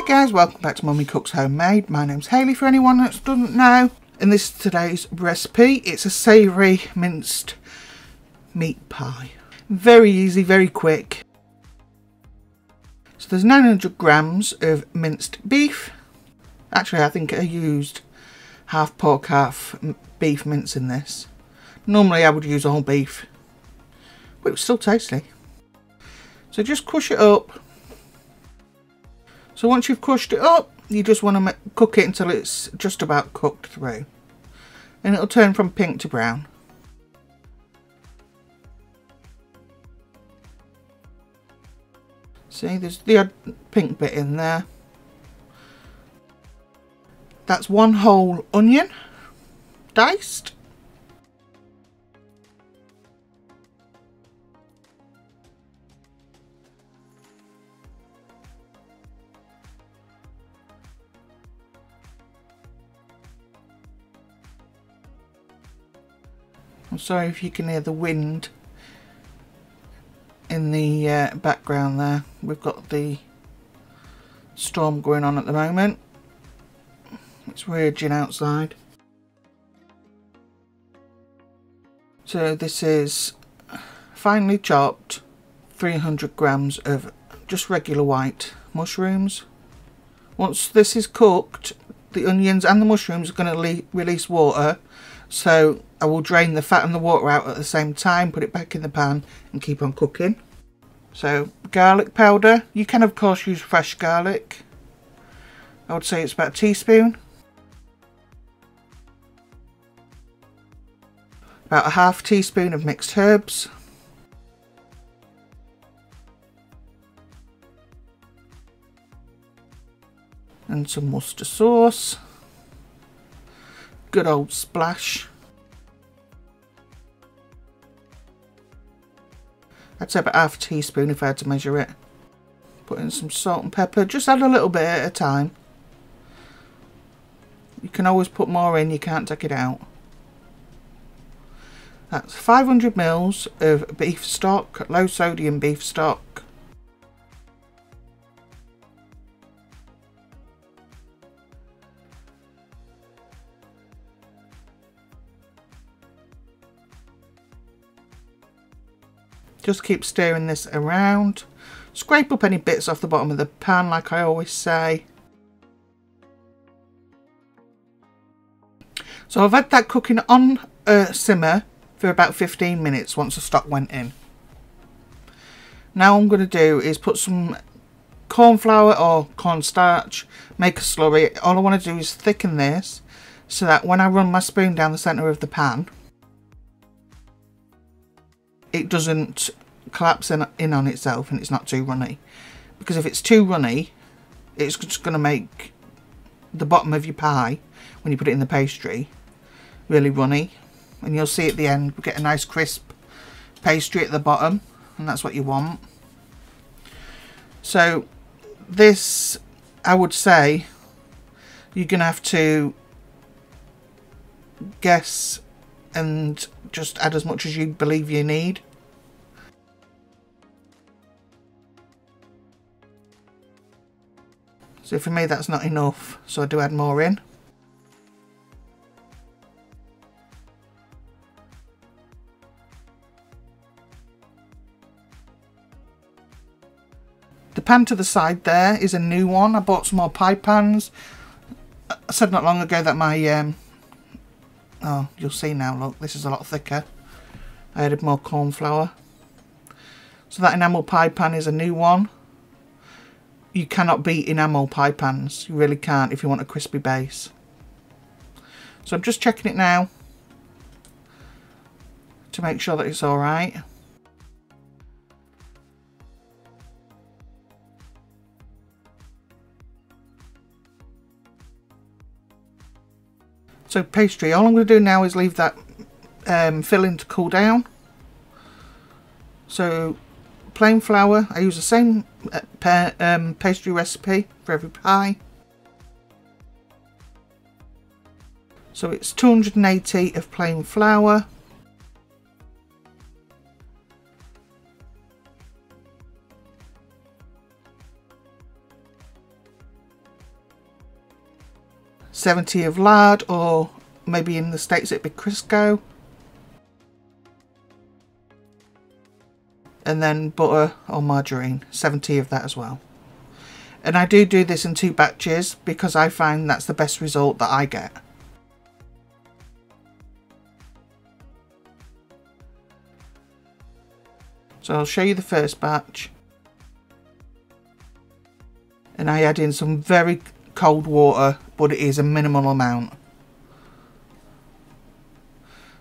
guys, welcome back to Mummy Cooks Homemade. My name's Hayley for anyone that doesn't know. And this is today's recipe. It's a savoury minced meat pie. Very easy, very quick. So there's 900 grams of minced beef. Actually, I think I used half pork, half beef mince in this. Normally I would use all beef, but it's still tasty. So just crush it up. So once you've crushed it up, you just want to cook it until it's just about cooked through. And it'll turn from pink to brown. See, there's the odd pink bit in there. That's one whole onion, diced. I'm sorry if you can hear the wind in the background there. We've got the storm going on at the moment. It's raging outside. So this is finely chopped 300 grams of just regular white mushrooms. Once this is cooked, the onions and the mushrooms are going to release water. So I will drain the fat and the water out at the same time, put it back in the pan and keep on cooking. So garlic powder, you can of course use fresh garlic. I would say it's about a teaspoon. About a half teaspoon of mixed herbs. And some Worcester sauce. Good old splash. I'd say about half a teaspoon if I had to measure it. Put in some salt and pepper. Just add a little bit at a time. You can always put more in, you can't take it out. That's 500 ml of beef stock, low sodium beef stock. Just keep stirring this around. Scrape up any bits off the bottom of the pan like I always say. So I've had that cooking on a simmer for about 15 minutes once the stock went in. Now what I'm going to do is put some corn flour or cornstarch, make a slurry. All I want to do is thicken this so that when I run my spoon down the centre of the pan, it doesn't collapse in on itself and it's not too runny. Because if it's too runny, it's just going to make the bottom of your pie, when you put it in the pastry, really runny. And you'll see at the end, we get a nice crisp pastry at the bottom, and that's what you want. So this, I would say, you're going to have to guess and just add as much as you believe you need. So for me that's not enough, so I do add more in. The pan to the side there is a new one. I bought some more pie pans. I said not long ago that my oh, you'll see now, look, this is a lot thicker. I added more corn flour. So that enamel pie pan is a new one. You cannot beat enamel pie pans. You really can't if you want a crispy base. So I'm just checking it now to make sure that it's alright. So pastry, all I'm going to do now is leave that filling to cool down. So plain flour, I use the same pastry recipe for every pie. So it's 280 of plain flour. 70 of lard, or maybe in the States it'd be Crisco. And then butter or margarine, 70 of that as well. And I do this in 2 batches because I find that's the best result that I get. So I'll show you the first batch. And I add in some very cold water, but it is a minimal amount.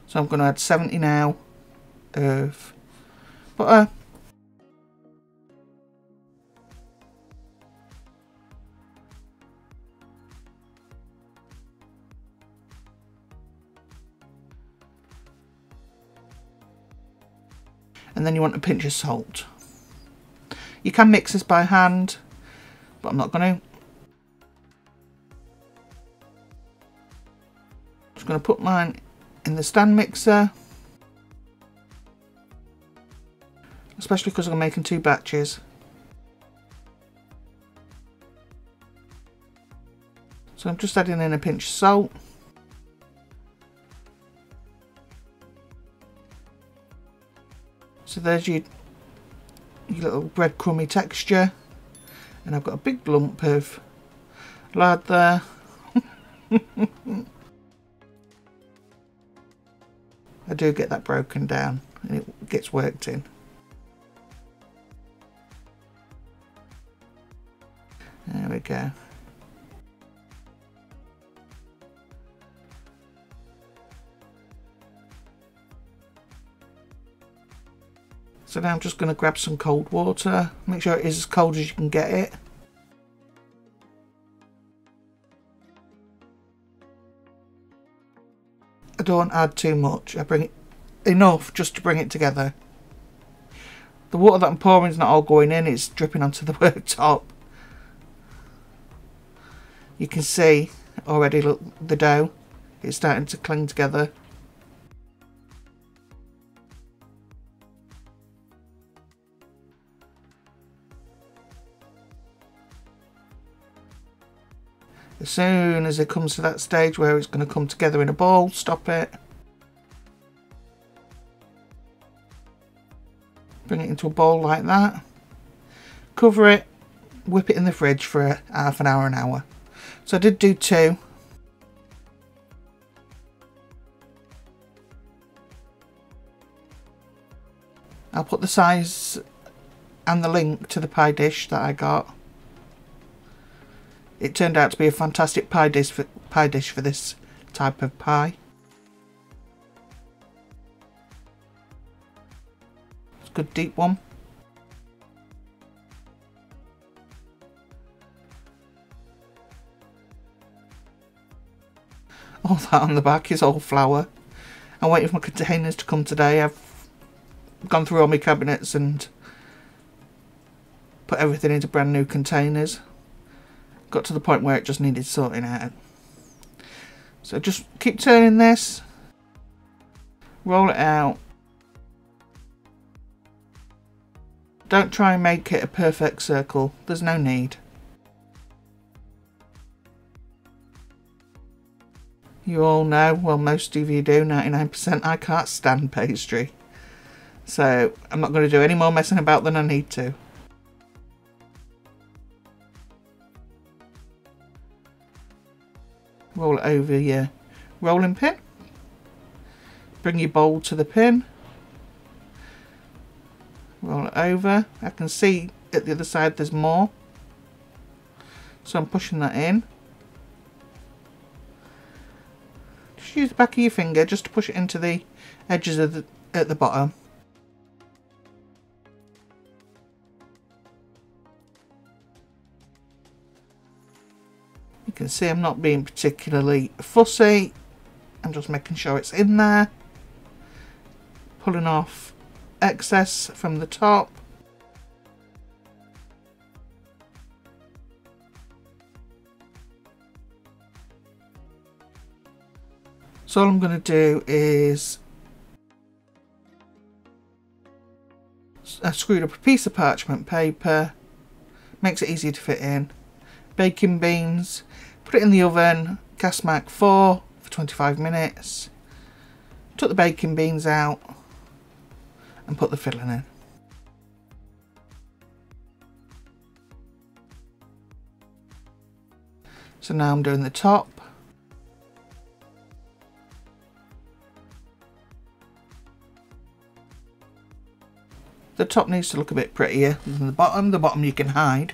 So I'm going to add 70 now of butter. And then you want a pinch of salt. You can mix this by hand, but I'm not going to. Just going to put mine in the stand mixer, especially because I'm making 2 batches. So I'm just adding in a pinch of salt. So there's your little breadcrumby texture, and I've got a big lump of lard there. I do get that broken down and it gets worked in. There we go. So now I'm just going to grab some cold water, make sure it is as cold as you can get it. I don't add too much, I bring it enough just to bring it together. The water that I'm pouring is not all going in, it's dripping onto the worktop. You can see already, look, the dough, it's starting to cling together. As soon as it comes to that stage where it's going to come together in a ball, stop it. Bring it into a bowl like that. Cover it, whip it in the fridge for half an hour. So I did do 2. I'll put the size and the link to the pie dish that I got. It turned out to be a fantastic pie dish for this type of pie. It's a good deep one. All that on the back is all flour. I'm waiting for my containers to come today. I've gone through all my cabinets and put everything into brand new containers. Got to the point where it just needed sorting out. So just keep turning this, roll it out. Don't try and make it a perfect circle, there's no need. You all know, well most of you do, 99%, I can't stand pastry. So I'm not going to do any more messing about than I need to. Roll it over your rolling pin. Bring your bowl to the pin. Roll it over. I can see at the other side there's more. So I'm pushing that in. Just use the back of your finger just to push it into the edges of at the bottom. You can see I'm not being particularly fussy. I'm just making sure it's in there. Pulling off excess from the top. So all I'm going to do is I screwed up a piece of parchment paper. Makes it easy to fit in. Baking beans. Put it in the oven Gas mark 4 for 25 minutes. Took the baking beans out and put the filling in. So now I'm doing the top. The top needs to look a bit prettier than the bottom. The bottom you can hide.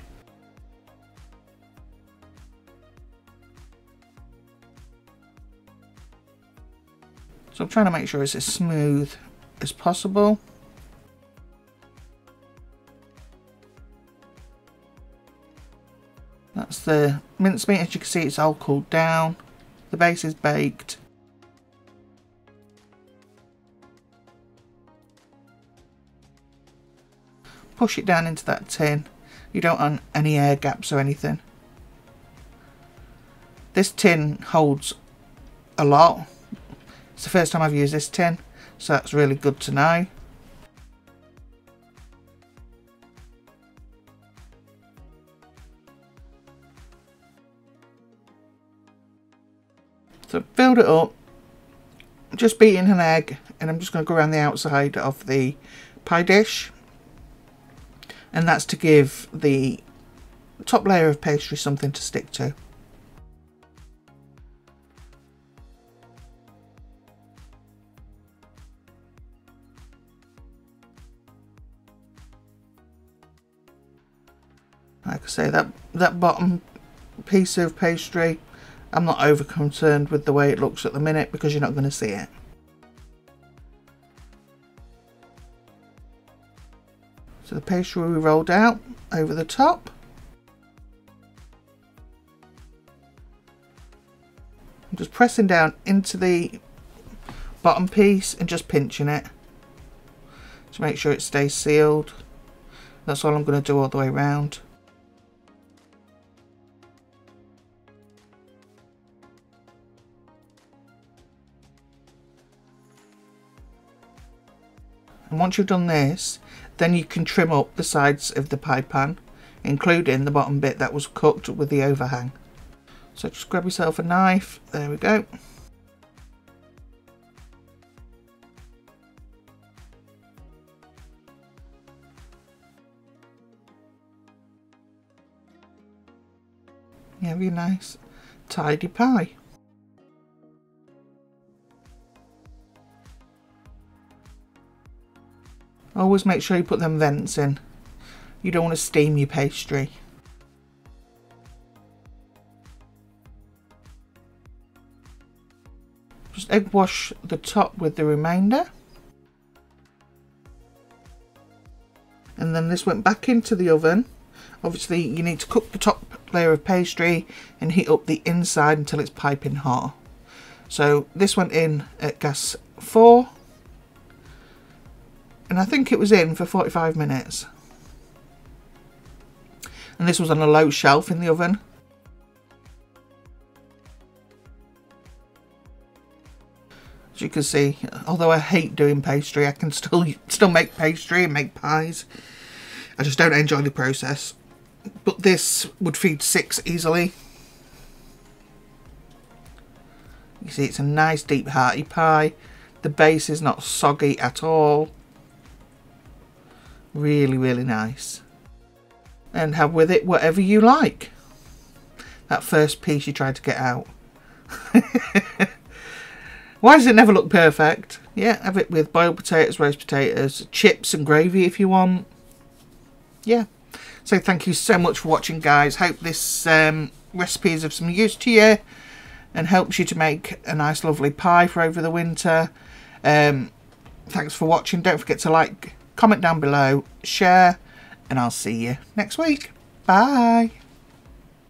So I'm trying to make sure it's as smooth as possible. That's the mincemeat. As you can see, it's all cooled down. The base is baked. Push it down into that tin. You don't want any air gaps or anything. This tin holds a lot. It's the first time I've used this tin, so that's really good to know. So filled it up, just beating an egg, and I'm just going to go around the outside of the pie dish. And that's to give the top layer of pastry something to stick to. Like I say, that bottom piece of pastry, I'm not over concerned with the way it looks at the minute because you're not going to see it. So the pastry we rolled out over the top. I'm just pressing down into the bottom piece and just pinching it to make sure it stays sealed. That's all I'm going to do all the way around. And once you've done this, then you can trim up the sides of the pie pan, including the bottom bit that was cooked with the overhang. So just grab yourself a knife. There we go. You have your nice tidy pie. Always make sure you put them vents in. You don't want to steam your pastry. Just egg wash the top with the remainder. And then this went back into the oven. Obviously you need to cook the top layer of pastry and heat up the inside until it's piping hot. So this went in at gas 4. And I think it was in for 45 minutes. And this was on a low shelf in the oven. As you can see, although I hate doing pastry, I can still make pastry and make pies. I just don't enjoy the process. But this would feed 6 easily. You see, it's a nice deep hearty pie. The base is not soggy at all. Really, really nice. And have with it whatever you like. That first piece you tried to get out. Why does it never look perfect? Yeah, have it with boiled potatoes, roast potatoes, chips and gravy if you want. Yeah. So thank you so much for watching, guys. Hope this recipe is of some use to you and helps you to make a nice lovely pie for over the winter. Thanks for watching. Don't forget to like, comment down below, share, and I'll see you next week. Bye.